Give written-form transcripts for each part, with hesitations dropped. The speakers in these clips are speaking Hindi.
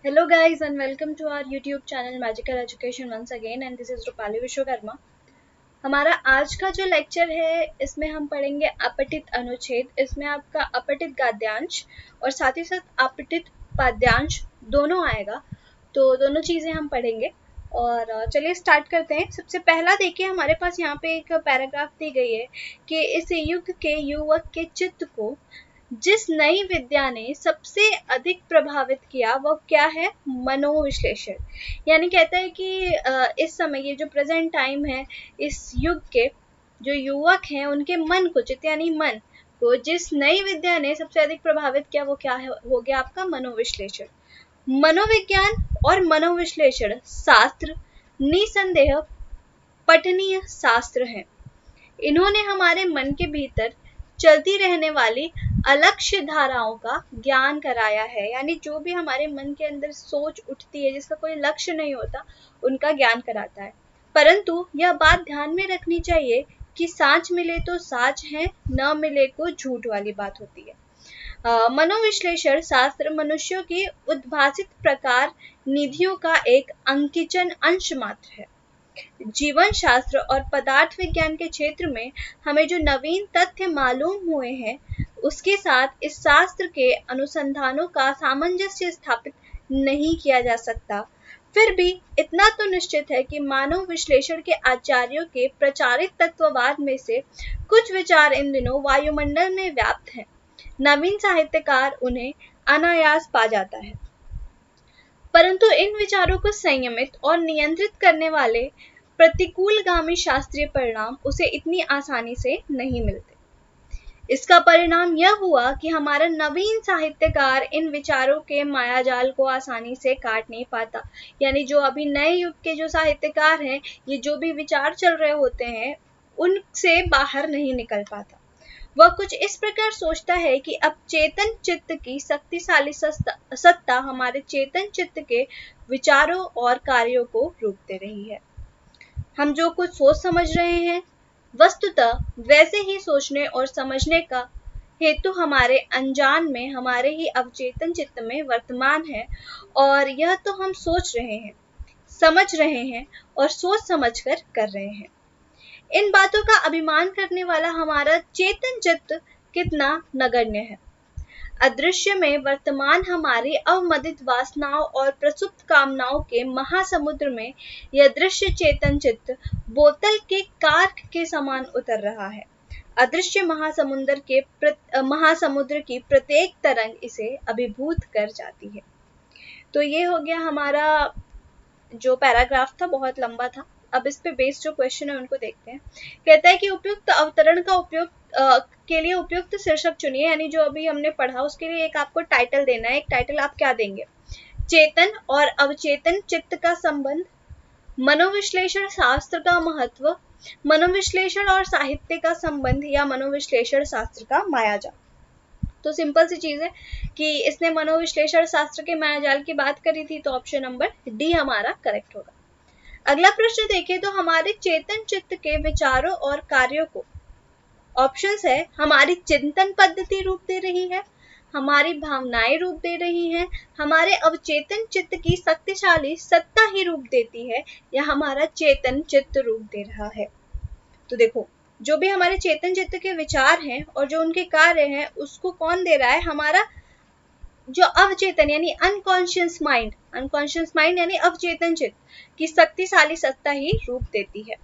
Hello guys and welcome to our YouTube channel Magical Education once again and this is Rupali Vishwakarma. हमारा आज का जो लेक्चर है इसमें हम पढ़ेंगे अपठित अनुच्छेद। इसमें आपका अपठित गद्यांश और साथ ही साथ अपठित पद्यांश दोनों आएगा, तो दोनों चीज़ें हम पढ़ेंगे। और चलिए स्टार्ट करते हैं। सबसे पहला देखिए, हमारे पास यहाँ पे एक पैराग्राफ दी गई है कि इस युग के युवक के चित्त को जिस नई विद्या ने सबसे अधिक प्रभावित किया वह क्या है? मनोविश्लेषण। यानी कहता है कि इस समय ये जो प्रेजेंट टाइम है, इस युग के जो युवक हैं उनके मन को, चित्त यानी मन को, जिस नई विद्या ने सबसे अधिक प्रभावित किया वो क्या है? हो गया आपका मनोविश्लेषण। मनोविज्ञान और मनोविश्लेषण शास्त्र निसंदेह पठनीय शास्त्र हैं। इन्होंने हमारे मन के भीतर चलती रहने वाली अलक्ष्य धाराओं का ज्ञान कराया है। यानी जो भी हमारे मन के अंदर सोच उठती है, जिसका कोई लक्ष्य नहीं होता, उनका ज्ञान कराता है। परंतु यह बात ध्यान में रखनी चाहिए कि साँच मिले तो साँच है, न मिले को झूठ वाली बात होती है। मनोविश्लेषण शास्त्र मनुष्यों की उद्भासित प्रकार निधियों का एक अंकिचन अंश मात्र है। जीवन शास्त्र और पदार्थ विज्ञान के क्षेत्र में हमें जो नवीन तथ्य मालूम हुए हैं, उसके साथ इस शास्त्र के अनुसंधानों का सामंजस्य स्थापित नहीं किया जा सकता। फिर भी इतना तो निश्चित है कि मानव विश्लेषण के आचार्यों के प्रचारित तत्ववाद में से कुछ विचार इन दिनों वायुमंडल में व्याप्त हैं। नवीन साहित्यकार उन्हें अनायास पा जाता है, परंतु इन विचारों को संयमित और नियंत्रित करने वाले प्रतिकूलगामी शास्त्रीय परिणाम उसे इतनी आसानी से नहीं मिलते। इसका परिणाम यह हुआ कि हमारा नवीन साहित्यकार इन विचारों के मायाजाल को आसानी से काट नहीं पाता। यानी जो अभी नए युग के जो साहित्यकार हैं, ये जो भी विचार चल रहे होते हैं, उनसे बाहर नहीं निकल पाता। वह कुछ इस प्रकार सोचता है कि अब चेतन चित्त की शक्तिशाली सत्ता हमारे चेतन चित्त के विचारों और कार्यों को रोक दे रही है। हम जो कुछ सोच समझ रहे हैं, वस्तुतः वैसे ही सोचने और समझने का हेतु हमारे अनजान में, हमारे ही अवचेतन चित्त में वर्तमान है। और यह तो हम सोच रहे हैं, समझ रहे हैं और सोच समझकर कर रहे हैं। इन बातों का अभिमान करने वाला हमारा चेतन चित्त कितना नगण्य है। अदृश्य में वर्तमान हमारी अवमदित वासनाओं और प्रसुप्त कामनाओं के महासमुद्र में यह दृश्य चेतन चित्त बोतल के कार्क के समान उतर रहा है। अदृश्य महासमुद्र की प्रत्येक तरंग इसे अभिभूत कर जाती है। तो ये हो गया हमारा जो पैराग्राफ था, बहुत लंबा था। अब इस पे बेस्ड जो क्वेश्चन है उनको देखते हैं। कहता है कि उपयुक्त अवतरण का उपयोग के लिए उपयुक्त शीर्षक चुनिए। यानी जो अभी हमने पढ़ा उसके लिए एक आपको टाइटल देना है। एक टाइटल आप क्या देंगे? चेतन और अवचेतन चित्त का संबंध, मनोविश्लेषण शास्त्र का महत्व, मनोविश्लेषण और साहित्य का संबंध, या मनोविश्लेषण शास्त्र का मायाजाल। तो सिंपल सी चीज है कि इसने मनोविश्लेषण शास्त्र के मायाजाल की बात करी थी, तो ऑप्शन नंबर डी हमारा करेक्ट होगा। अगला प्रश्न देखें तो हमारे चेतन चित्त के विचारों और कार्यों को, ऑप्शंस है, हमारी चिंतन पद्धति रूप दे रही है, हमारी भावनाएं रूप दे रही हैं, हमारे अवचेतन चित्त की शक्तिशाली सत्ता ही रूप देती है, या हमारा चेतन चित्त रूप दे रहा है। तो देखो, जो भी हमारे चेतन चित्त के विचार हैं और जो उनके कार्य हैं, उसको कौन दे रहा है? हमारा जो अवचेतन यानी अनकॉन्शियस माइंड यानी अवचेतन चित्त की शक्तिशाली सत्ता ही रूप देती है।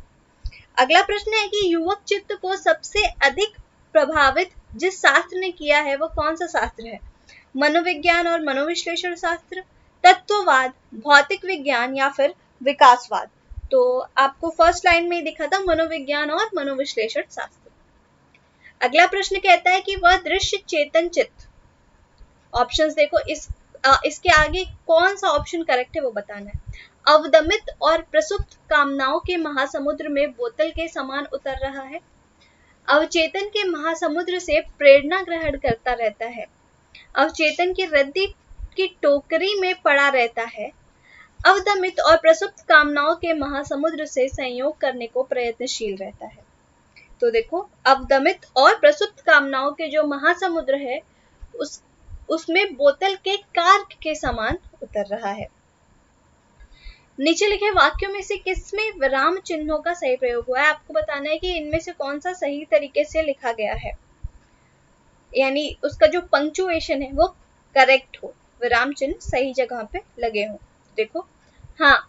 अगला प्रश्न है कि युवक चित्त को सबसे अधिक प्रभावित जिस शास्त्र ने किया है वो कौन सा शास्त्र है? मनोविज्ञान और मनोविश्लेषण शास्त्र, तत्ववाद, भौतिक विज्ञान, या फिर विकासवाद। तो आपको फर्स्ट लाइन में ही दिखा था मनोविज्ञान और मनोविश्लेषण शास्त्र। अगला प्रश्न कहता है कि वह दृश्य चेतन चित्त, ऑप्शंस देखो, इसके आगे कौन सा ऑप्शन करेक्ट है वो बताना है। अवदमित और प्रसुप्त कामनाओं के महासमुद्र में बोतल के समान उतर रहा है, अवचेतन के महासमुद्र से प्रेरणा ग्रहण करता रहता है, अवचेतन की रद्दी की टोकरी में पड़ा रहता है, अवदमित और प्रसुप्त कामनाओं के महासमुद्र से संयोग करने को प्रयत्नशील रहता है। तो देखो, अवदमित और प्रसुप्त कामनाओं के जो महासमुद्र है उसमें बोतल के कार्क के समान उतर रहा है। नीचे लिखे वाक्यों में से किसमें विराम चिन्हों का सही प्रयोग हुआ है? आपको बताना है कि इनमें से कौन सा सही तरीके से लिखा गया है, यानी उसका जो पंक्चुएशन है वो करेक्ट हो, विराम चिन्ह सही जगह पे लगे हों। देखो, हाँ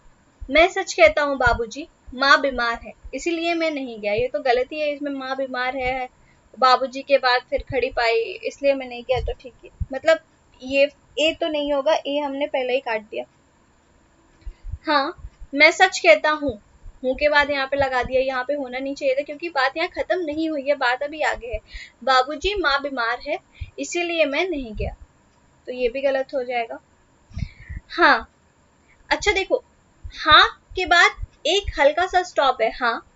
मैं सच कहता हूँ बाबूजी, माँ बीमार है इसीलिए मैं नहीं गया। ये तो गलती है, इसमें माँ बीमार है, बाबूजी के बाद फिर खड़ी पाई इसलिए मैं नहीं गया, तो ठीक है। मतलब ये ए तो नहीं होगा, ए हमने पहले ही काट दिया। हाँ मैं सच कहता हूँ, हूँ के बाद यहाँ पे लगा दिया, यहाँ पे होना नहीं चाहिए था क्योंकि बात यहाँ खत्म नहीं हुई है, बात अभी आगे है। बाबूजी माँ बीमार है इसीलिए मैं नहीं गया, तो ये भी गलत हो जाएगा। हाँ, अच्छा देखो, हाँ के बाद एक हल्का सा स्टॉप है, हाँ,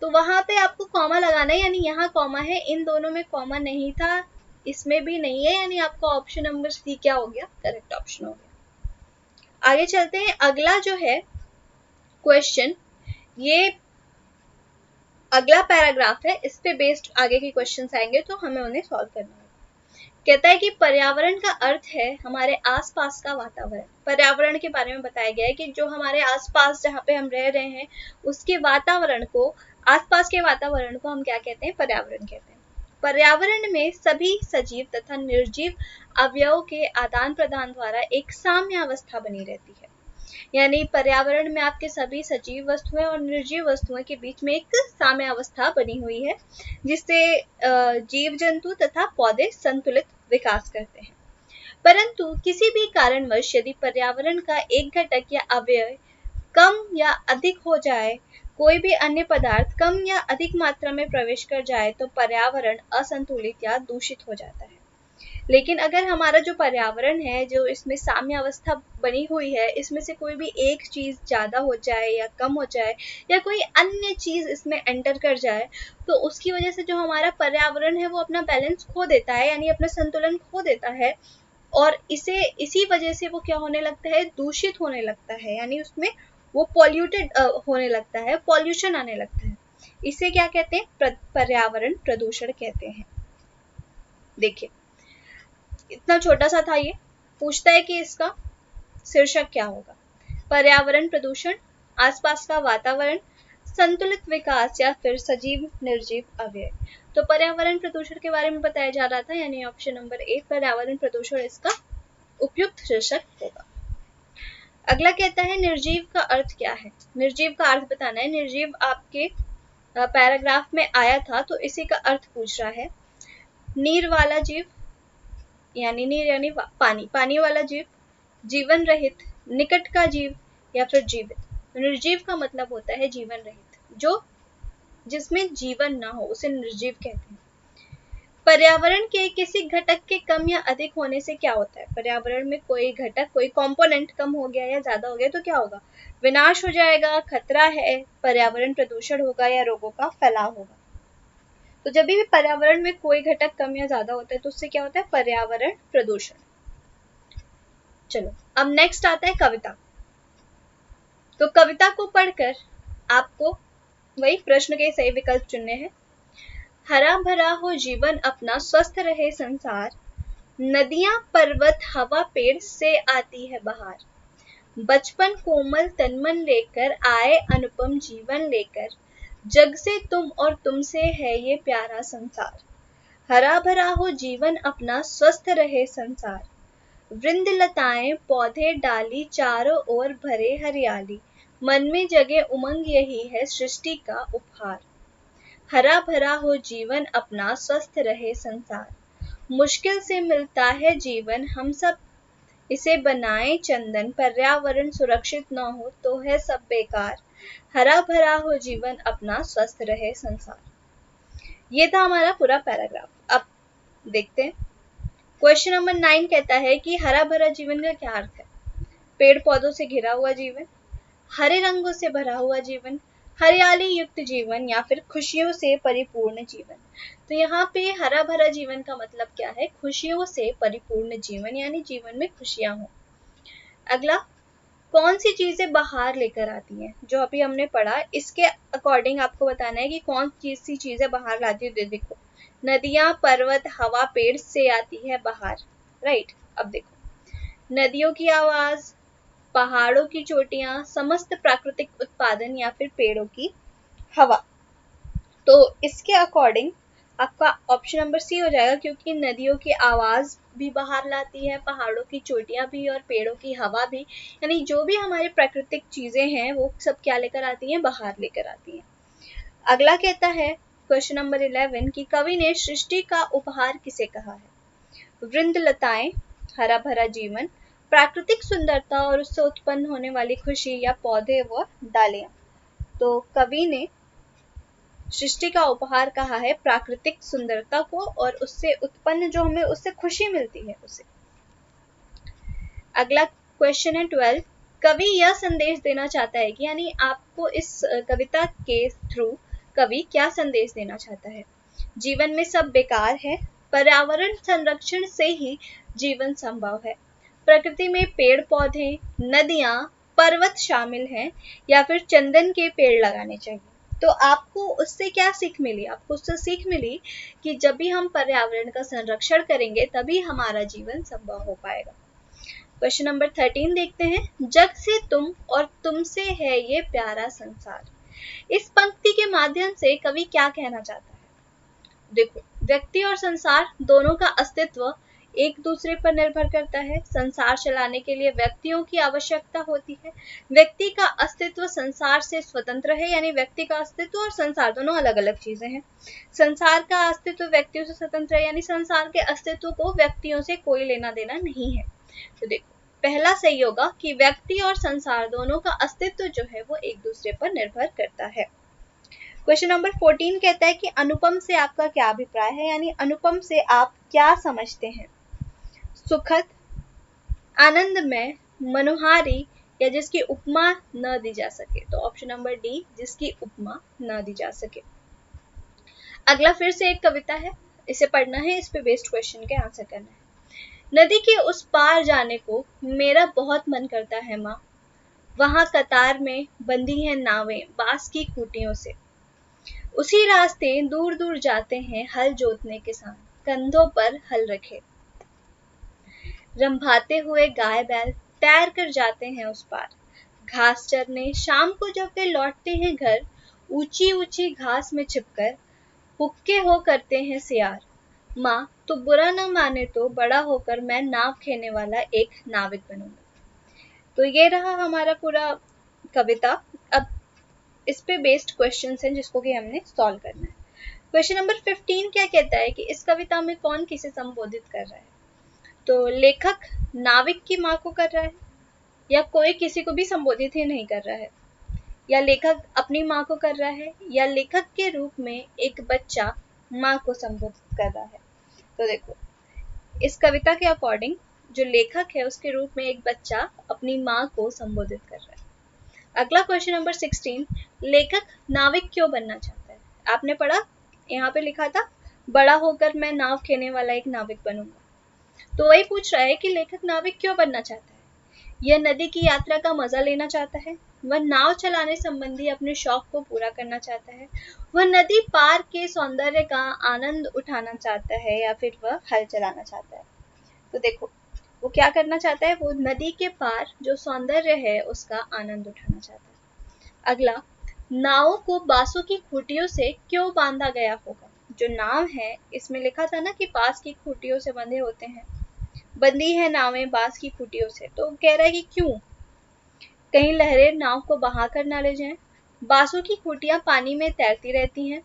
तो वहां पे आपको कॉमा लगाना है, यानी यहाँ कॉमा है, इन दोनों में कॉमा नहीं था, इसमें भी नहीं है, यानी आपका ऑप्शन नंबर सी क्या हो गया? करेक्ट ऑप्शन हो गया। आगे चलते हैं, अगला जो है क्वेश्चन, ये अगला पैराग्राफ है, इस पे बेस्ड आगे के क्वेश्चंस आएंगे तो हमें उन्हें सॉल्व करना है। कहता है कि पर्यावरण का अर्थ है हमारे आसपास का वातावरण। पर्यावरण के बारे में बताया गया है कि जो हमारे आसपास जहाँ पे हम रह रहे हैं उसके वातावरण को, आसपास के वातावरण को हम क्या कहते हैं? पर्यावरण कहते हैं। पर्यावरण में सभी सजीव तथा निर्जीव अवयवों के आदान प्रदान द्वारा एक साम्यावस्था बनी रहती है, यानी पर्यावरण में आपके सभी सजीव वस्तुएं और निर्जीव वस्तुओं के बीच में एक साम्यावस्था बनी हुई है, जिससे जीव जंतु तथा पौधे संतुलित विकास करते हैं। परंतु किसी भी कारणवश यदि पर्यावरण का एक घटक या अवयव कम या अधिक हो जाए, कोई भी अन्य पदार्थ कम या अधिक मात्रा में प्रवेश कर जाए, तो पर्यावरण असंतुलित या दूषित हो जाता है। लेकिन अगर हमारा जो पर्यावरण है, जो इसमें साम्य अवस्था बनी हुई है, इसमें से कोई भी एक चीज ज्यादा हो जाए या कम हो जाए या कोई अन्य चीज इसमें एंटर कर जाए, तो उसकी वजह से जो हमारा पर्यावरण है वो अपना बैलेंस खो देता है, यानी अपना संतुलन खो देता है, और इसी वजह से वो क्या होने लगता है? दूषित होने लगता है, यानी उसमें वो पॉल्यूटेड होने लगता है, पॉल्यूशन आने लगता है। इसे क्या कहते हैं? पर्यावरण प्रदूषण कहते हैं। देखिए, इतना छोटा सा था ये, पूछता है कि इसका शीर्षक क्या होगा? पर्यावरण प्रदूषण, आसपास का वातावरण, संतुलित विकास या फिर सजीव निर्जीव अवयव। तो पर्यावरण प्रदूषण के बारे में बताया जा रहा था, यानी ऑप्शन नंबर ए पर्यावरण प्रदूषण इसका उपयुक्त शीर्षक होगा। अगला कहता है निर्जीव का अर्थ क्या है? निर्जीव का अर्थ बताना है। निर्जीव आपके पैराग्राफ में आया था, तो इसी का अर्थ पूछ रहा है। नीर वाला जीव, यानी नीर यानी पानी, पानी वाला जीव, जीवन रहित, निकट का जीव या फिर जीवित। निर्जीव का मतलब होता है जीवन रहित, जो जिसमें जीवन ना हो उसे निर्जीव कहते हैं। पर्यावरण के किसी घटक के कम या अधिक होने से क्या होता है? पर्यावरण में कोई घटक, कोई कंपोनेंट कम हो गया या ज्यादा हो गया तो क्या होगा? विनाश हो जाएगा, खतरा है, पर्यावरण प्रदूषण होगा या रोगों का फैलाव होगा। तो जब भी पर्यावरण में कोई घटक कम या ज्यादा होता है तो उससे क्या होता है? पर्यावरण प्रदूषण। चलो, अब नेक्स्ट आता है कविता। तो कविता को पढ़कर आपको वही प्रश्न के सही विकल्प चुनने हैं। हरा भरा हो जीवन अपना, स्वस्थ रहे संसार, नदियां पर्वत हवा पेड़ से आती है बहार, बचपन कोमल तनमन लेकर आए अनुपम जीवन लेकर, जग से तुम और तुमसे है ये प्यारा संसार। हरा भरा हो जीवन अपना, स्वस्थ रहे संसार, वृंद लताएं पौधे डाली चारों ओर भरे हरियाली, मन में जगे उमंग यही है सृष्टि का उपहार। हरा भरा हो जीवन अपना, स्वस्थ रहे संसार, मुश्किल से मिलता है जीवन हम सब इसे बनाए चंदन, पर्यावरण सुरक्षित न हो तो है सब बेकार, हरा भरा हो जीवन अपना, स्वस्थ रहे संसार। ये था हमारा पूरा पैराग्राफ। अब देखते हैं क्वेश्चन नंबर 9 कहता है कि हरा भरा जीवन का क्या अर्थ है? पेड़ पौधों से घिरा हुआ जीवन, हरे रंगों से भरा हुआ जीवन, हरियाली युक्त जीवन या फिर खुशियों से परिपूर्ण जीवन। तो यहाँ पे हरा भरा जीवन का मतलब क्या है? खुशियों से परिपूर्ण जीवन, यानी जीवन में खुशियां हो। अगला, कौन सी चीजें बाहर लेकर आती हैं? जो अभी हमने पढ़ा, इसके अकॉर्डिंग आपको बताना है कि कौन सी चीजें बाहर लाती है। देखो, नदियां पर्वत हवा पेड़ से आती है बाहर, राइट। अब देखो, नदियों की आवाज, पहाड़ों की चोटियां, समस्त प्राकृतिक उत्पादन या फिर पेड़ों की हवा। तो इसके अकॉर्डिंग आपका ऑप्शन नंबर सी हो जाएगा, क्योंकि नदियों की आवाज भी बाहर लाती है, पहाड़ों की चोटियां भी और पेड़ों की हवा भी, यानी जो भी हमारी प्राकृतिक चीजें हैं वो सब क्या लेकर आती हैं, बाहर लेकर आती हैं। अगला कहता है क्वेश्चन नंबर 11 कि कवि ने सृष्टि का उपहार किसे कहा है? वृंदलताएं, हरा भरा जीवन, प्राकृतिक सुंदरता और उससे उत्पन्न होने वाली खुशी, या पौधे व डालियां। तो कवि ने सृष्टि का उपहार कहा है प्राकृतिक सुंदरता को और उससे उत्पन्न जो हमें उससे खुशी मिलती है उसे। अगला क्वेश्चन है 12, कवि यह संदेश देना चाहता है कि, यानी आपको इस कविता के थ्रू कवि क्या संदेश देना चाहता है? जीवन में सब बेकार है, पर्यावरण संरक्षण से ही जीवन संभव है, प्रकृति में पेड़ पौधे, नदियां, पर्वत शामिल हैं, या फिर चंदन के पेड़ लगाने चाहिए। तो आपको उससे क्या सीख मिली? आपको उससे सीख मिली कि जब भी हम पर्यावरण का संरक्षण करेंगे तभी हमारा जीवन संभव हो पाएगा। क्वेश्चन नंबर 13 देखते हैं, जग से तुम और तुमसे है ये प्यारा संसार। इस पंक्ति के माध्यम से कवि क्या कहना चाहता है? देखो, व्यक्ति और संसार दोनों का अस्तित्व एक दूसरे पर निर्भर करता है। संसार चलाने के लिए व्यक्तियों की आवश्यकता होती है। व्यक्ति का अस्तित्व संसार से स्वतंत्र है, यानी व्यक्ति का अस्तित्व और संसार दोनों अलग अलग चीजें हैं। संसार का अस्तित्व व्यक्तियों से स्वतंत्र है, यानी संसार के अस्तित्व को व्यक्तियों से कोई लेना देना नहीं है। तो देखो, पहला सही होगा कि व्यक्ति और संसार दोनों का अस्तित्व जो है वो एक दूसरे पर निर्भर करता है। क्वेश्चन नंबर 14 कहता है कि अनुपम से आपका क्या अभिप्राय है, यानी अनुपम से आप क्या समझते हैं? सुखद, आनंदमय, मनोहारी, या जिसकी उपमा न दी जा सके। तो ऑप्शन नंबर डी, जिसकी उपमा न दी जा सके। अगला फिर से एक कविता है, इसे पढ़ना है, इस पे बेस्ड क्वेश्चन के आंसर करना है। नदी के उस पार जाने को मेरा बहुत मन करता है माँ, वहां कतार में बंधी हैं नावें बांस की खूंटियों से, उसी रास्ते दूर दूर जाते हैं हल जोतने किसान, कंधों पर हल रखे, रंभाते हुए गाय बैल तैर कर जाते हैं उस पार, घास चरने शाम को जब वे लौटते हैं घर, ऊंची ऊंची घास में छिपकर हुक्के हो करते हैं सियार, माँ तू बुरा न माने तो बड़ा होकर मैं नाव खेने वाला एक नाविक बनूंगा। तो ये रहा हमारा पूरा कविता। अब इस पे बेस्ड क्वेश्चंस हैं जिसको कि हमने सॉल्व करना है। क्वेश्चन नंबर 15 क्या कहता है कि इस कविता में कौन किसे संबोधित कर रहा है? तो लेखक नाविक की माँ को कर रहा है, या कोई किसी को भी संबोधित ही नहीं कर रहा है, या लेखक अपनी माँ को कर रहा है, या लेखक के रूप में एक बच्चा माँ को संबोधित कर रहा है। तो देखो, इस कविता के अकॉर्डिंग जो लेखक है उसके रूप में एक बच्चा अपनी माँ को संबोधित कर रहा है। अगला क्वेश्चन नंबर 16, लेखक नाविक क्यों बनना चाहता है? आपने पढ़ा, यहाँ पे लिखा था बड़ा होकर मैं नाव खेने वाला एक नाविक बनूंगा। तो वही पूछ रहा है कि लेखक नाविक क्यों बनना चाहता है? यह नदी की यात्रा का मजा लेना चाहता है, वह नाव चलाने संबंधी अपने शौक को पूरा करना चाहता है, वह नदी पार के सौंदर्य का आनंद उठाना चाहता है, या फिर वह हल चलाना चाहता है। तो देखो, वो क्या करना चाहता है? वो नदी के पार जो सौंदर्य है उसका आनंद उठाना चाहता है। अगला, नावों को बांसों की खूंटियों से क्यों बांधा गया होगा? जो नाव है इसमें लिखा था ना कि बांस की खूंटियों से बंधे होते हैं, बंधी है नावें बांस की खूंटियों से। तो कह रहा है कि क्यों? कहीं लहरें नाव को बहा कर ना ले जाएं। बांसों की खूंटियां पानी में तैरती रहती हैं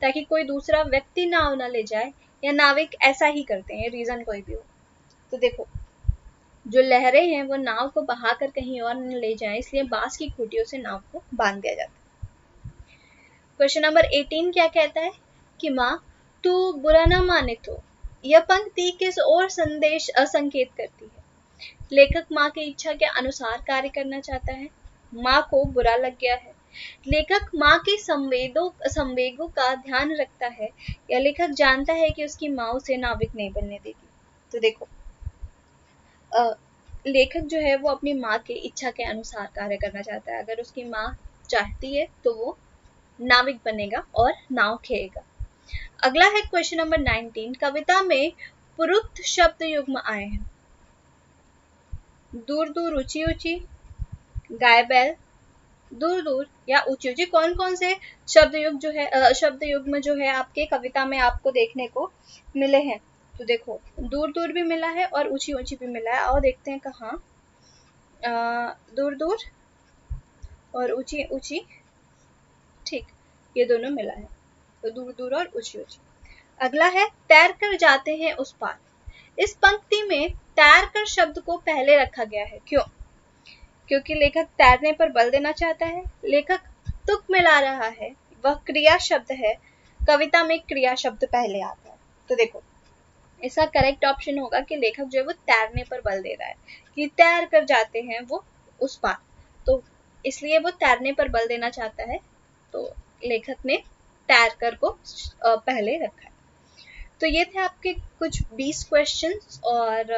ताकि कोई दूसरा व्यक्ति नाव ना ले जाए, या नाविक ऐसा ही करते हैं, रीजन कोई भी हो। तो देखो, जो लहरें हैं वो नाव को बहाकर कहीं और न ले जाएं, इसलिए बांस की खूंटियों से नाव को बांध दिया जाता है। क्वेश्चन नंबर 18 क्या कहता है कि माँ तू बुरा ना माने तो, यह पंक्ति किस और संदेश संकेत करती है? लेखक माँ की इच्छा के अनुसार कार्य करना चाहता है, माँ को बुरा लग गया है, लेखक माँ के संवेगों का ध्यान रखता है, या लेखक जानता है कि उसकी माँ उसे नाविक नहीं बनने देगी। तो देखो, लेखक जो है वो अपनी माँ की इच्छा के अनुसार कार्य करना चाहता है। अगर उसकी माँ चाहती है तो वो नाविक बनेगा और नाव खेएगा। अगला है क्वेश्चन नंबर 19, कविता में उपरुक्त शब्द युग्म आए हैं? दूर दूर, ऊंची ऊंची, गाय बैल, दूर दूर या ऊंची ऊंची। कौन कौन से शब्द युग जो है शब्द युग्म जो है आपके कविता में आपको देखने को मिले हैं? तो देखो, दूर दूर भी मिला है और ऊंची ऊंची भी मिला है। और देखते हैं कहाँ। दूर दूर और ऊंची ऊंची, ठीक, ये दोनों मिला है। तो दूर दूर और ऊंची ऊंची। अगला है तैर कर जाते हैं उस पार। इस पंक्ति में तैर कर शब्द को पहले रखा गया है, क्यों? क्योंकि लेखक तैरने पर बल देना चाहता है। लेखक तुक मिला रहा है, वह क्रिया शब्द है। कविता में क्रिया शब्द पहले आता है। तो देखो, इसका करेक्ट ऑप्शन होगा कि लेखक जो है वो तैरने पर बल दे रहा है कि तैर कर जाते हैं वो उस पार, तो इसलिए वो तैरने पर बल देना चाहता है। तो लेखक ने तैर कर को पहले रखा है। तो ये थे आपके कुछ 20 क्वेश्चंस और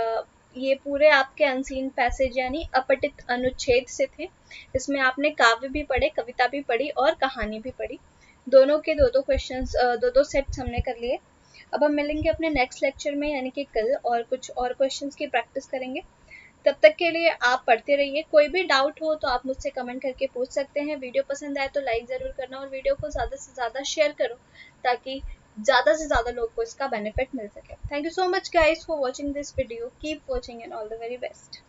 ये पूरे आपके अनसीन पैसेज यानी अपठित अनुच्छेद से थे। इसमें आपने काव्य भी पढ़े, कविता भी पढ़ी और कहानी भी पढ़ी। दोनों के दो क्वेश्चंस, दो सेट्स हमने कर लिए। अब हम मिलेंगे अपने नेक्स्ट लेक्चर में यानी कि कल, और कुछ और क्वेश्चंस की प्रैक्टिस करेंगे। तब तक के लिए आप पढ़ते रहिए। कोई भी डाउट हो तो आप मुझसे कमेंट करके पूछ सकते हैं। वीडियो पसंद आए तो लाइक ज़रूर करना और वीडियो को ज़्यादा से ज़्यादा शेयर करो ताकि ज़्यादा से ज़्यादा लोग को इसका बेनिफिट मिल सके। Thank you so much guys for watching this video. Keep watching and all the very best.